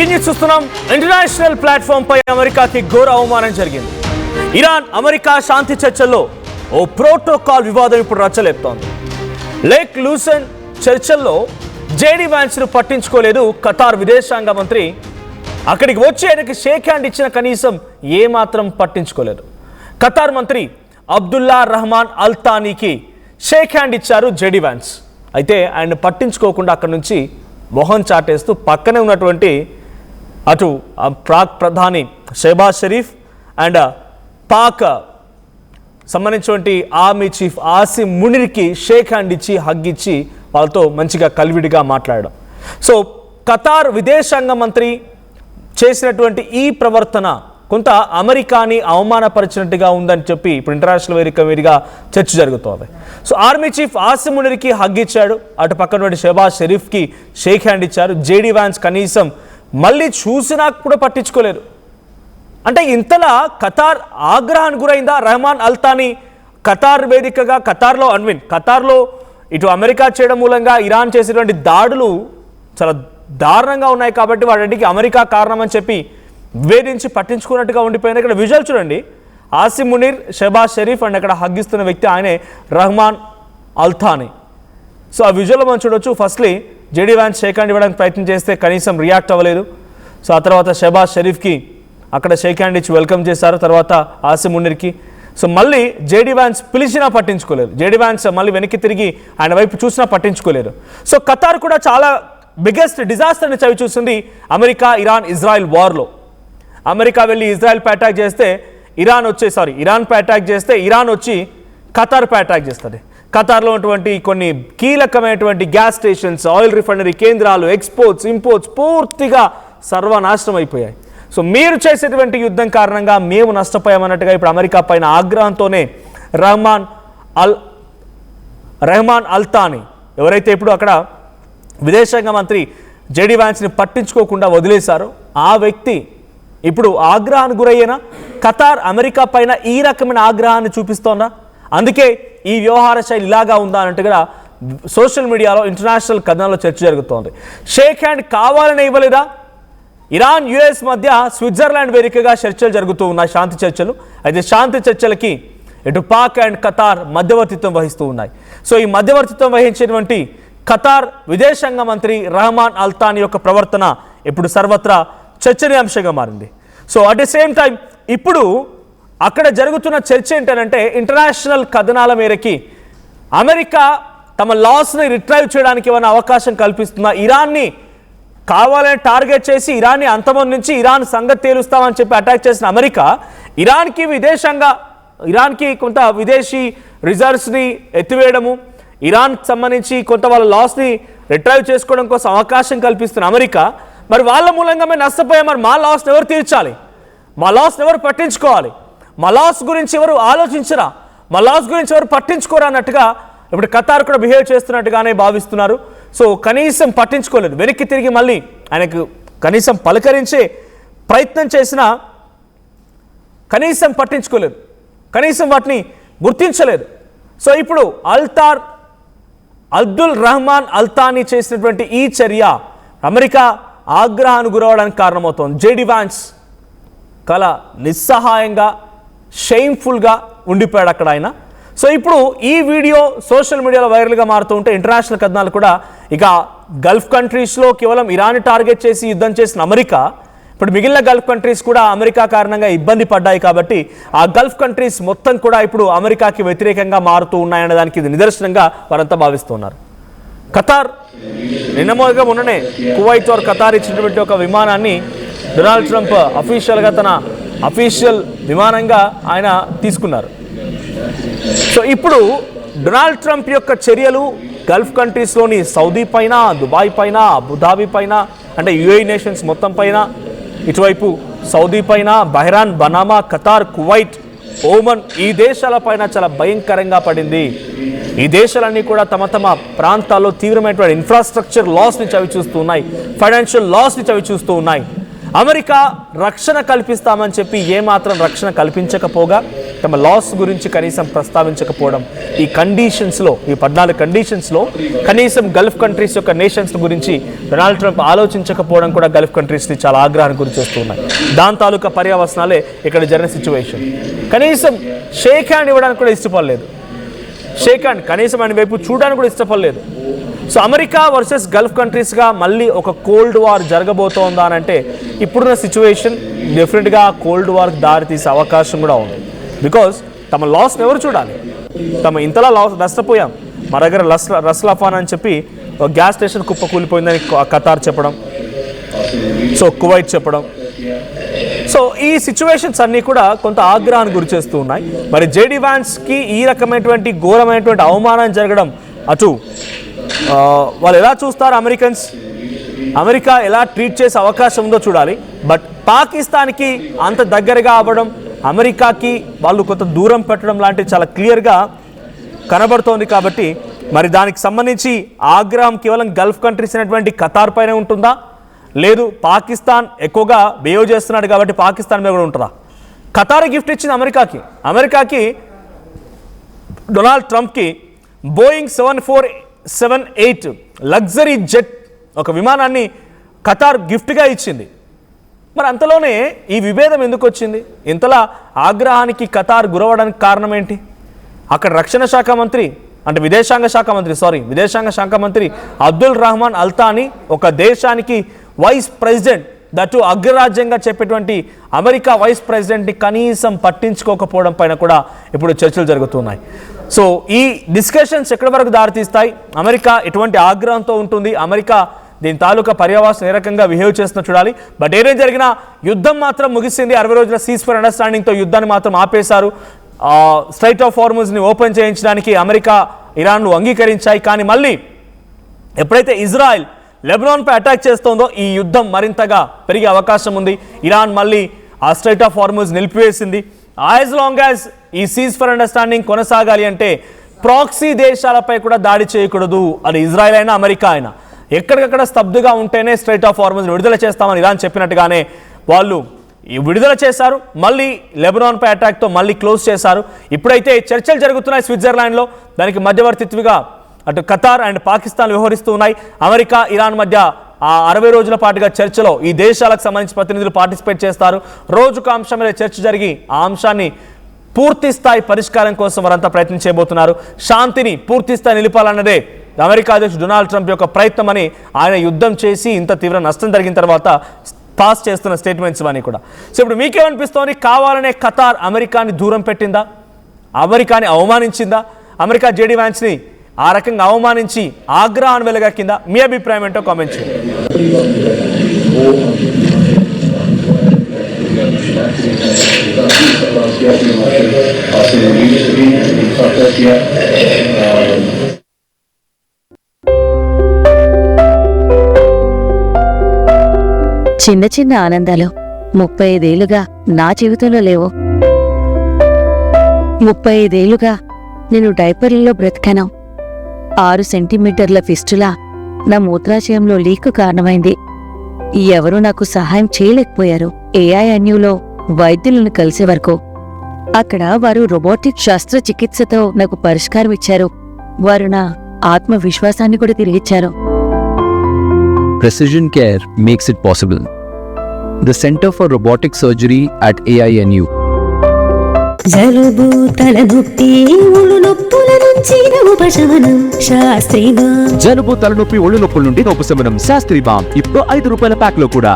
Breaking news చూస్తున్నాం. International platform పై అమెరికాకి ఘోర అవమానం జరిగింది. ఇరాన్ అమెరికా శాంతి చర్చల్లో ఓ ప్రోటోకాల్ వివాదం ఇప్పుడు రచ్చలేపుతోంది. లేక్ లూసన్ చర్చల్లో జేడీ వ్యాన్స్ను పట్టించుకోలేదు ఖతార్ విదేశాంగ మంత్రి. అక్కడికి వచ్చి ఆయనకి షేక్ హ్యాండ్ ఇచ్చిన కనీసం ఏమాత్రం పట్టించుకోలేదు. ఖతార్ మంత్రి అబ్దుల్లా రహమాన్ అల్ థానీకి షేక్ హ్యాండ్ ఇచ్చారు జేడీ వ్యాన్స్. అయితే ఆయన పట్టించుకోకుండా అక్కడి నుంచి మొహం చాటేస్తూ పక్కనే ఉన్నటువంటి అటు పాక్ ప్రధాని షెహబాజ్ షరీఫ్ అండ్ పాక్ సంబంధించినటువంటి ఆర్మీ చీఫ్ ఆసిం మునీర్కి షేక్ హ్యాండ్ ఇచ్చి హగ్ ఇచ్చి వాళ్ళతో మంచిగా కలివిడిగా మాట్లాడడం. సో ఖతార్ విదేశాంగ మంత్రి చేసినటువంటి ఈ ప్రవర్తన కొంత అమెరికాని అవమానపరిచినట్టుగా ఉందని చెప్పి ఇప్పుడు ఇంటర్నేషనల్ వేదికగా చర్చ జరుగుతోంది. సో ఆర్మీ చీఫ్ ఆసిం మునీర్కి హగ్ ఇచ్చాడు, అటు పక్కన షెహబాజ్ షరీఫ్కి షేక్ హ్యాండ్ ఇచ్చారు. జేడీ వ్యాన్స్ కనీసం మళ్ళీ చూసినా కూడా పట్టించుకోలేదు. అంటే ఇంతలా ఖతార్ ఆగ్రహానికి గురైందా? రహమాన్ అల్ థానీ ఖతార్ వేదికగా ఖతార్లో ఇటు అమెరికా చేయడం మూలంగా ఇరాన్ చేసేటువంటి దాడులు చాలా దారుణంగా ఉన్నాయి కాబట్టి వాటికి అమెరికా కారణం అని చెప్పి వేధించి పట్టించుకున్నట్టుగా ఉండిపోయింది. ఇక్కడ విజువల్ చూడండి, ఆసిం మునీర్, షెహబాజ్ షరీఫ్ అండ్ అక్కడ హగ్గిస్తున్న వ్యక్తి ఆయనే రహమాన్ అల్ థానీ. సో ఆ విజువల్ మనం చూడొచ్చు. Firstly JD Vance shake hand ఇవ్వడానికి ప్రయత్నం చేస్తే కనీసం రియాక్ట్ అవ్వలేదు. సో ఆ తర్వాత షెహబాజ్ షరీఫ్కి అక్కడ షేక్ హ్యాండ్ ఇచ్చి వెల్కమ్ చేశారు, తర్వాత ఆసిం మునీర్కి. సో మళ్ళీ జేడీ వ్యాన్స్ పిలిచినా పట్టించుకోలేదు. జేడీ వ్యాన్స్ మళ్ళీ వెనక్కి తిరిగి ఆయన వైపు చూసినా పట్టించుకోలేదు. సో ఖతార్ కూడా చాలా బిగ్గెస్ట్ డిజాస్టర్ని చవి చూస్తుంది అమెరికా ఇరాన్ ఇజ్రాయెల్ వార్లో. అమెరికా వెళ్ళి ఇజ్రాయెల్పై అటాక్ చేస్తే ఇరాన్పై అటాక్ చేస్తే ఇరాన్ వచ్చి ఖతార్పై అటాక్ చేస్తుంది. ఖతార్లో ఉన్నటువంటి కొన్ని కీలకమైనటువంటి గ్యాస్ స్టేషన్స్, ఆయిల్ రిఫైనరీ కేంద్రాలు, ఎక్స్పోర్ట్స్, ఇంపోర్ట్స్ పూర్తిగా సర్వనాశనం అయిపోయాయి. సో మీరు చేసేటువంటి యుద్ధం కారణంగా మేము నష్టపోయామన్నట్టుగా ఇప్పుడు అమెరికా పైన ఆగ్రహంతోనే రహమాన్ అల్ థానీ ఎవరైతే ఇప్పుడు అక్కడ విదేశాంగ మంత్రి జేడీ వ్యాన్స్ని పట్టించుకోకుండా వదిలేశారో ఆ వ్యక్తి ఇప్పుడు ఆగ్రహానికి గురయ్యేనా? ఖతార్ అమెరికా పైన ఈ రకమైన ఆగ్రహాన్ని చూపిస్తోందా? అందుకే ఈ వ్యవహార శైలి ఇలాగా ఉందా అన్నట్టుగా సోషల్ మీడియాలో ఇంటర్నేషనల్ కథనాల్లో చర్చ జరుగుతోంది. షేక్ హ్యాండ్ కావాలని ఇవ్వలేదా? ఇరాన్ యుఎస్ మధ్య స్విట్జర్లాండ్ వేదికగా చర్చలు జరుగుతూ ఉన్నాయి, శాంతి చర్చలు. అయితే శాంతి చర్చలకి ఇటు పాక్ అండ్ ఖతార్ మధ్యవర్తిత్వం వహిస్తూ ఉన్నాయి. సో ఈ మధ్యవర్తిత్వం వహించినటువంటి ఖతార్ విదేశాంగ మంత్రి రహమాన్ అల్ థానీ యొక్క ప్రవర్తన ఇప్పుడు సర్వత్రా చర్చనీయాంశంగా మారింది. So at the same time ఇప్పుడు అక్కడ జరుగుతున్న చర్చ ఏంటంటే ఇంటర్నేషనల్ కథనాల మేరకి అమెరికా తమ లాస్ని రిట్రైవ్ చేయడానికి ఏమైనా అవకాశం కల్పిస్తుందా? ఇరాన్ని కావాలని టార్గెట్ చేసి ఇరాన్ని అంతమొందించి ఇరాన్ సంగతి తేలుస్తామని చెప్పి అటాక్ చేసిన అమెరికా ఇరాన్కి కొంత విదేశీ రిజర్వ్స్ని ఎత్తివేయడము, ఇరాన్కి సంబంధించి కొంత వాళ్ళ లాస్ని రిట్రైవ్ చేసుకోవడం కోసం అవకాశం కల్పిస్తున్న అమెరికా మరి వాళ్ళ మూలంగా మేము నష్టపోయాం, మరి మా లాస్ని ఎవరు తీర్చాలి? మా లాస్ని ఎవరు పట్టించుకోవాలి? మా లాస్ గురించి ఎవరు ఆలోచించరా? మా లాస్ గురించి ఎవరు పట్టించుకోరా అన్నట్టుగా ఇప్పుడు ఖతార్ కూడా బిహేవ్ చేస్తున్నట్టుగానే భావిస్తున్నారు. సో కనీసం పట్టించుకోలేదు. వెనక్కి తిరిగి మళ్ళీ ఆయనకు కనీసం పలకరించే ప్రయత్నం చేసినా కనీసం పట్టించుకోలేదు, కనీసం వాటిని గుర్తించలేదు. సో ఇప్పుడు అబ్దుల్ రహమాన్ అల్ థానీ చేసినటువంటి ఈ చర్య అమెరికా ఆగ్రహానికి గురవడానికి కారణమవుతోంది. జేడీ వ్యాన్స్ కల నిస్సహాయంగా షేమ్ఫుల్గా ఉండిపోయాడు అక్కడ ఆయన. సో ఇప్పుడు ఈ వీడియో సోషల్ మీడియాలో వైరల్గా మారుతూ ఉంటే ఇంటర్నేషనల్ కథనాలు కూడా ఇక గల్ఫ్ కంట్రీస్లో కేవలం ఇరాన్ని టార్గెట్ చేసి యుద్ధం చేసిన అమెరికా ఇప్పుడు మిగిలిన గల్ఫ్ కంట్రీస్ కూడా అమెరికా కారణంగా ఇబ్బంది పడ్డాయి కాబట్టి ఆ గల్ఫ్ కంట్రీస్ మొత్తం కూడా ఇప్పుడు అమెరికాకి వ్యతిరేకంగా మారుతూ ఉన్నాయనే దానికి ఇది నిదర్శనంగా వారంతా భావిస్తున్నారు. ఖతార్ మొన్ననే కువైట్ వారు ఖతార్ ఇచ్చినటువంటి ఒక విమానాన్ని డొనాల్డ్ ట్రంప్ అఫీషియల్గా తన అఫీషియల్ విమానంగా ఆయన తీసుకున్నారు. సో ఇప్పుడు డొనాల్డ్ ట్రంప్ యొక్క చర్యలు గల్ఫ్ కంట్రీస్లోని సౌదీ పైన, దుబాయ్ పైన, అబుదాబి పైన, అంటే యుఏఈ నేషన్స్ మొత్తం పైన, ఇటువైపు సౌదీ పైన, బహ్రాన్, బనామా, ఖతార్, కువైట్, ఓమన్ ఈ దేశాలపైన చాలా భయంకరంగా పడింది. ఈ దేశాలన్నీ కూడా తమ ప్రాంతాల్లో తీవ్రమైనటువంటి ఇన్ఫ్రాస్ట్రక్చర్ లాస్ని చవి చూస్తూ ఉన్నాయి, ఫైనాన్షియల్ లాస్ని చవి చూస్తూ ఉన్నాయి. అమెరికా రక్షణ కల్పిస్తామని చెప్పి ఏమాత్రం రక్షణ కల్పించకపోగా తమ లాస్ గురించి కనీసం ప్రస్తావించకపోవడం, ఈ కండిషన్స్లో, ఈ 14 కండిషన్స్లో కనీసం గల్ఫ్ కంట్రీస్ యొక్క నేషన్స్ గురించి డొనాల్డ్ ట్రంప్ ఆలోచించకపోవడం కూడా గల్ఫ్ కంట్రీస్ని చాలా ఆగ్రహానికి గురి చేస్తున్నాయి. దాని తాలూకా పర్యవసనాలే ఇక్కడ జరిగిన సిచ్యువేషన్. కనీసం షేక్ హ్యాండ్ ఇవ్వడానికి కూడా ఇష్టపడలేదు. షేక్ హ్యాండ్ కనీసం ఆయన వైపు చూడడానికి కూడా ఇష్టపడలేదు. సో అమెరికా వర్సెస్ గల్ఫ్ కంట్రీస్గా మళ్ళీ ఒక కోల్డ్ వార్ జరగబోతోందా అని అంటే ఇప్పుడున్న సిచ్యువేషన్ డెఫినెట్గా కోల్డ్ వార్కి దారి తీసే అవకాశం కూడా ఉంది. బికాజ్ తమ లాస్ని ఎవరు చూడాలి? తమ ఇంతలా నష్టపోయాం. మా దగ్గర రస్లాఫాన్ అని చెప్పి ఒక గ్యాస్ స్టేషన్ కుప్ప కూలిపోయిందని ఖతార్ చెప్పడం, సో కువైట్ చెప్పడం. సో ఈ సిచ్యువేషన్స్ అన్నీ కూడా కొంత ఆగ్రహానికి గురి చేస్తూ ఉన్నాయి. మరి జేడీ వ్యాన్స్కి ఈ రకమైనటువంటి ఘోరమైనటువంటి అవమానం జరగడం, అటు వాళ్ళు ఎలా చూస్తారు అమెరికన్స్, అమెరికా ఎలా ట్రీట్ చేసే అవకాశం ఉందో చూడాలి. బట్ పాకిస్తాన్కి అంత దగ్గరగా అవ్వడం, అమెరికాకి వాళ్ళు కొంత దూరం పెట్టడం లాంటివి చాలా క్లియర్గా కనబడుతోంది. కాబట్టి మరి దానికి సంబంధించి ఆగ్రహం కేవలం గల్ఫ్ కంట్రీస్ అయినటువంటి ఖతార్ పైన ఉంటుందా, లేదు పాకిస్తాన్ ఎక్కువగా బిహేవ్ చేస్తున్నాడు కాబట్టి పాకిస్తాన్ మీద కూడా ఉంటుందా? ఖతార్ గిఫ్ట్ ఇచ్చింది అమెరికాకి డొనాల్డ్ ట్రంప్కి బోయింగ్ 747-8 లగ్జరీ జెట్ ఒక విమానాన్ని ఖతార్ గిఫ్ట్గా ఇచ్చింది. మరి అంతలోనే ఈ విభేదం ఎందుకు వచ్చింది? ఇంతలా ఆగ్రహానికి ఖతార్ గురవడానికి కారణం ఏంటి? అక్కడ రక్షణ శాఖ మంత్రి అంటే విదేశాంగ శాఖ మంత్రి అబ్దుల్ రహమాన్ అల్తానీ ఒక దేశానికి వైస్ ప్రెసిడెంట్, దట్టు అగ్రరాజ్యంగా చెప్పేటువంటి అమెరికా వైస్ ప్రెసిడెంట్ని కనీసం పట్టించుకోకపోవడం పైన కూడా ఇప్పుడు చర్చలు జరుగుతున్నాయి. సో ఈ డిస్కషన్స్ ఎక్కడి వరకు దారితీస్తాయి? అమెరికా ఎటువంటి ఆగ్రహంతో ఉంటుంది? అమెరికా దీని తాలూకా పర్యవసానం ఏ రకంగా బిహేవ్ చేస్తున్నా చూడాలి. బట్ ఏదైనా జరిగినా యుద్ధం మాత్రం ముగిసింది. 60 రోజుల సీజ్-ఫైర్ అండర్స్టాండింగ్తో యుద్ధాన్ని మాత్రం ఆపేశారు. స్ట్రైట్ ఆఫ్ హార్ముజ్ని ఓపెన్ చేయించడానికి అమెరికా, ఇరాన్లు అంగీకరించాయి. కానీ మళ్ళీ ఎప్పుడైతే ఇజ్రాయెల్ లెబనాన్పై అటాక్ చేస్తోందో ఈ యుద్ధం మరింతగా పెరిగే అవకాశం ఉంది. ఇరాన్ మళ్ళీ ఆ స్ట్రైట్ ఆఫ్ హార్ముజ్ నిలిపివేసింది. యాజ్ లాంగ్ యాజ్ ఈ సీజ్-ఫైర్ అండర్స్టాండింగ్ కొనసాగాలి అంటే ప్రాక్సీ దేశాలపై కూడా దాడి చేయకూడదు. అది ఇజ్రాయెల్ అయినా అమెరికా అయినా ఎక్కడికక్కడ స్తబ్దుగా ఉంటేనే స్ట్రైట్ ఆఫ్ హార్ముజ్ని విడుదల చేస్తామని ఇరాన్ చెప్పినట్టుగానే వాళ్ళు విడుదల చేశారు. మళ్ళీ లెబనాన్పై అటాక్తో మళ్ళీ క్లోజ్ చేశారు. ఇప్పుడైతే చర్చలు జరుగుతున్నాయి స్విట్జర్లాండ్లో. దానికి మధ్యవర్తిత్విగా అటు ఖతార్ అండ్ పాకిస్తాన్ వ్యవహరిస్తూ ఉన్నాయి. అమెరికా, ఇరాన్ మధ్య ఆ 60 రోజుల పాటుగా చర్చలో ఈ దేశాలకు సంబంధించిన ప్రతినిధులు పార్టిసిపేట్ చేస్తారు. రోజుకు అంశం మీద చర్చ జరిగి ఆ అంశాన్ని పూర్తి స్థాయి పరిష్కారం కోసం వారంతా ప్రయత్నం చేయబోతున్నారు. శాంతిని పూర్తి స్థాయి నిలిపాలన్నదే అమెరికా అధ్యక్షుడు డొనాల్డ్ ట్రంప్ యొక్క ప్రయత్నం అని ఆయన యుద్ధం చేసి ఇంత తీవ్ర నష్టం జరిగిన తర్వాత పాస్ చేస్తున్న స్టేట్మెంట్స్ అని కూడా. సో ఇప్పుడు మీకేమనిపిస్తోంది? కావాలనే ఖతార్ అమెరికాని దూరం పెట్టిందా? అమెరికాని అవమానించిందా? అమెరికా జేడీ వ్యాన్స్ని ఆ రకంగా అవమానించి ఆగ్రహాన్ని వెలగక్కిందా? మీ అభిప్రాయం ఏంటో కామెంట్ చేయండి. చిన్న చిన్న ఆనందాలు 35 ఏళ్లుగా నా జీవితంలో లేవు. 35 ఏళ్లుగా నేను డైపర్లలో బ్రతికాను. 6 సెంటీమీటర్ల ఫిస్టులా నా మూత్రాశయంలో లీక్ కారణమైంది. ఎవరూ నాకు సహాయం చేయలేకపోయారు. ఏఐఎన్యూలో వైద్యులను కలిసే వరకు. అక్కడ వారు రోబోటిక్ శస్త్రచికిత్సతో నాకు పరిష్కారం ఇచ్చారు. వారు నా ఆత్మవిశ్వాసాన్ని కూడా తిరిగిచ్చారు. Precision Care makes it possible. The Center for Robotic Surgery at AINU. జలుబు తలనొప్పి ఒళ్ళు నొప్పుల నుంచి ఉపశమనం శాస్త్రీయ. జలుబు తలనొప్పి ఒళ్ళు నొప్పుల నుండి ఉపశమనం శాస్త్రీ బామ్ ఇప్పుడు ₹5 ప్యాక్ లో కూడా.